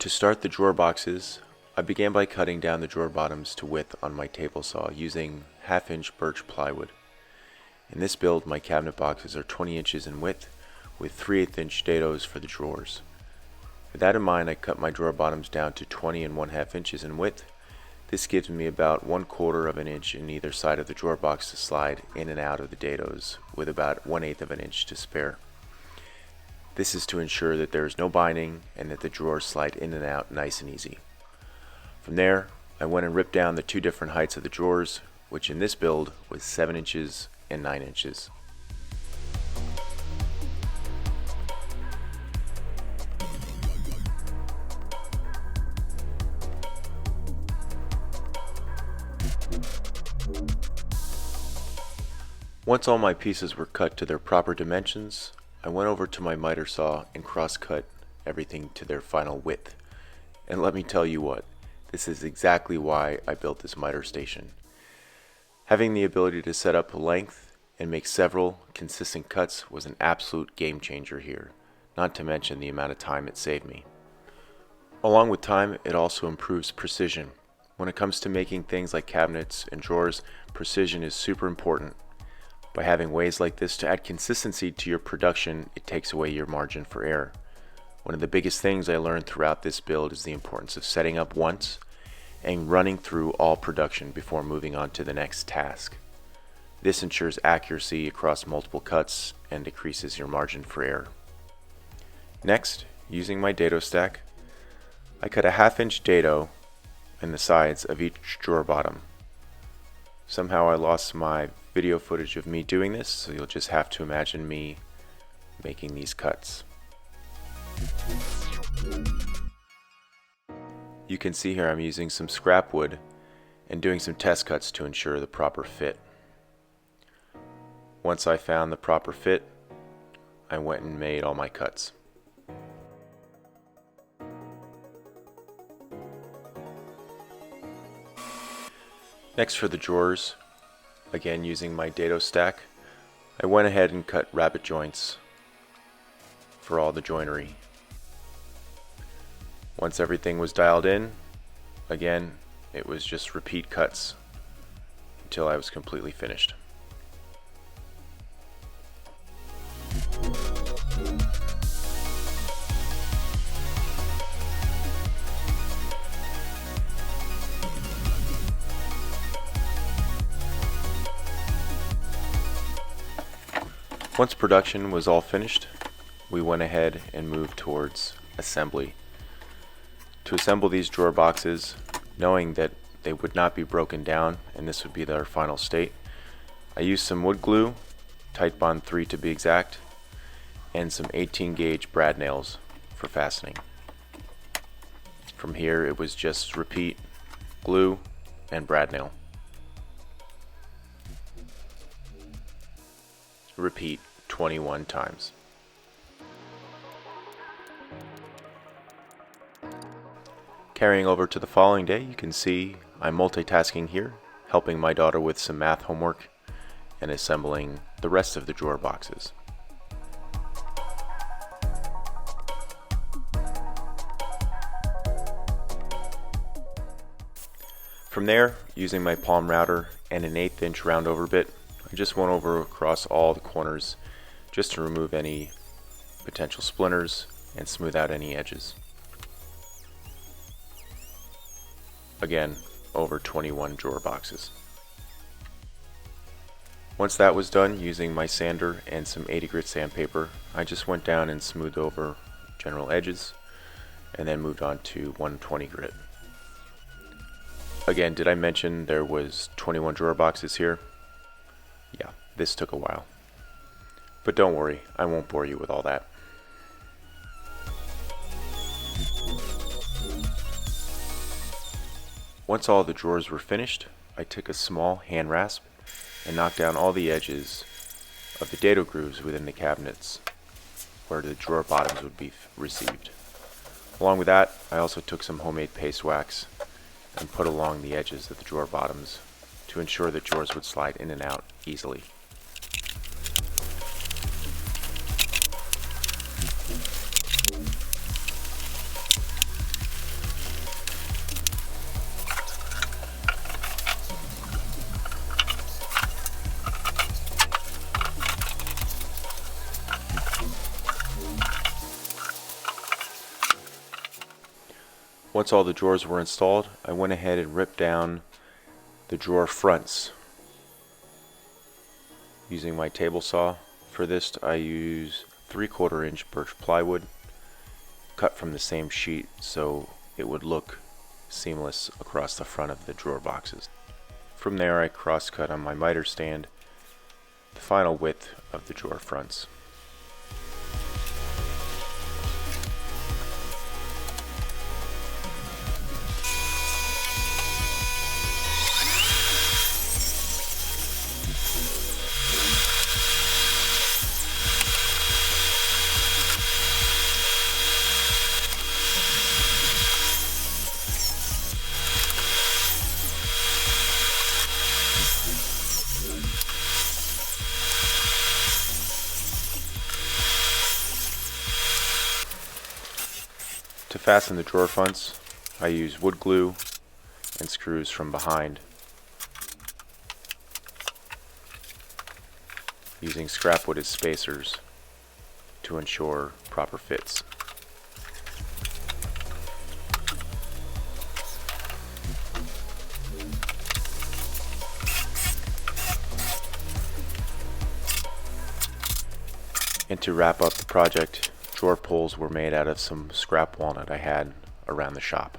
To start the drawer boxes, I began by cutting down the drawer bottoms to width on my table saw using 1/2-inch birch plywood. In this build, my cabinet boxes are 20 inches in width with 3/8-inch dados for the drawers. With that in mind, I cut my drawer bottoms down to 20 and 1/2 inches in width. This gives me about 1/4 of an inch in either side of the drawer box to slide in and out of the dados, with about 1/8 of an inch to spare. This is to ensure that there is no binding and that the drawers slide in and out nice and easy. From there, I went and ripped down the two different heights of the drawers, which in this build was 7 inches and 9 inches. Once all my pieces were cut to their proper dimensions, I went over to my miter saw and cross-cut everything to their final width. And let me tell you what, this is exactly why I built this miter station. Having the ability to set up a length and make several consistent cuts was an absolute game changer here, not to mention the amount of time it saved me. Along with time, it also improves precision. When it comes to making things like cabinets and drawers, precision is super important. By having ways like this to add consistency to your production, it takes away your margin for error. One of the biggest things I learned throughout this build is the importance of setting up once and running through all production before moving on to the next task. This ensures accuracy across multiple cuts and decreases your margin for error. Next, using my dado stack, I cut a 1/2-inch dado in the sides of each drawer bottom. Somehow I lost my video footage of me doing this, so you'll just have to imagine me making these cuts. You can see here I'm using some scrap wood and doing some test cuts to ensure the proper fit. Once I found the proper fit, I went and made all my cuts. Next, for the drawers, again using my dado stack, I went ahead and cut rabbet joints for all the joinery. Once everything was dialed in, again, it was just repeat cuts until I was completely finished. Once production was all finished, we went ahead and moved towards assembly. To assemble these drawer boxes, knowing that they would not be broken down and this would be their final state, I used some wood glue, Titebond 3 to be exact, and some 18 gauge brad nails for fastening. From here it was just repeat, glue, and brad nail. Repeat 21 times. Carrying over to the following day, you can see I'm multitasking here, helping my daughter with some math homework and assembling the rest of the drawer boxes. From there, using my palm router and an 1/8-inch roundover bit, I just went over across all the corners just to remove any potential splinters and smooth out any edges. Again, over 21 drawer boxes. Once that was done, using my sander and some 80 grit sandpaper, I just went down and smoothed over general edges and then moved on to 120 grit. Again, did I mention there was 21 drawer boxes here? Yeah, this took a while. But don't worry, I won't bore you with all that. Once all the drawers were finished, I took a small hand rasp and knocked down all the edges of the dado grooves within the cabinets where the drawer bottoms would be received. Along with that, I also took some homemade paste wax and put along the edges of the drawer bottoms to ensure that drawers would slide in and out easily. Once all the drawers were installed, I went ahead and ripped down the drawer fronts using my table saw. For this, I use 3/4 inch birch plywood cut from the same sheet so it would look seamless across the front of the drawer boxes. From there, I cross-cut on my miter stand the final width of the drawer fronts. To fasten the drawer fronts, I use wood glue and screws from behind, using scrap wood as spacers to ensure proper fits. And to wrap up the project, drawer pulls were made out of some scrap walnut I had around the shop.